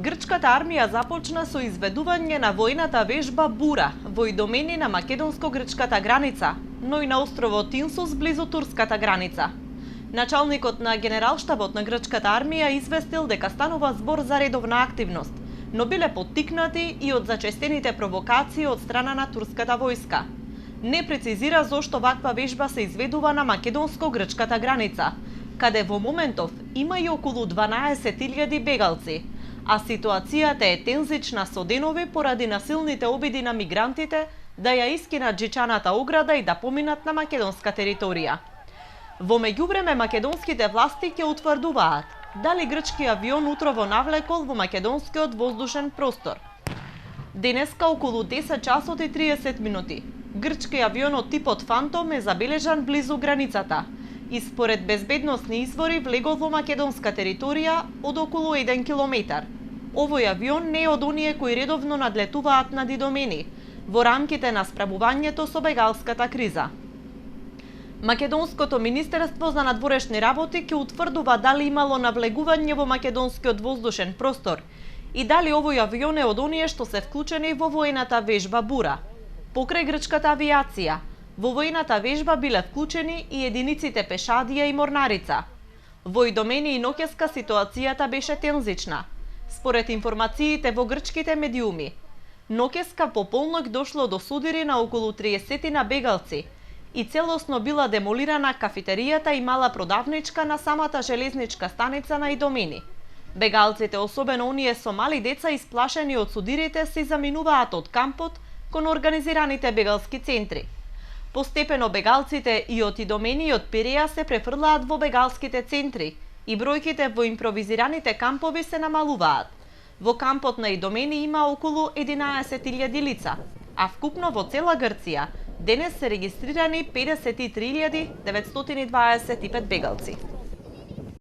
Грчката армија започна со изведување на војната вежба Бура во домени на македонско-грчката граница, но и на островот Тинсус близу турската граница. Началникот на генералштабот на грчката армија известил дека станува збор за редовна активност, но биле поттикнати и од зачестените провокации од страна на турската војска. Не прецизира зошто ваква вежба се изведува на македонско-грчката граница, каде во моментов има и околу 12.000 бегалци, а ситуацијата е тензична со денови поради насилните обиди на мигрантите да ја искинат жичаната ограда и да поминат на македонска територија. Во меѓувреме македонските власти ќе утврдуваат дали грчки авион утрово навлекол во македонскиот воздушен простор. Денеска околу 10 часот и 30 минути грчки авион од типот Фантом е забележан близу границата и според безбедносни извори влегол во македонска територија од околу 1 километар. Овој авион не е од оние кои редовно надлетуваат над домени во рамките на справувањето со бегалската криза. Македонското министерство за надворешни работи ќе утврдува дали имало навлегување во македонскиот воздушен простор и дали овој авион е од оние што се вклучени во војната вежба Бура. Покрај грчката авиација, во војната вежба биле вклучени и единиците пешадија и морнарица. Во Идомени и Ноќеска ситуацијата беше тензична. Според информациите во грчките медиуми, Ноќеска по полнок дошло до судири на околу 30 на бегалци и целосно била демолирана кафетеријата и мала продавничка на самата железничка станица на Идомени. Бегалците, особено оние со мали деца исплашени од судирите, се заминуваат од кампот кон организираните бегалски центри. Постепено бегалците и од Идомени и од Пиреја се префрлаат во бегалските центри и бројките во импровизираните кампови се намалуваат. Во кампот на Идомени има околу 11.000 лица, а вкупно во цела Грција денес се регистрирани 53.925 бегалци.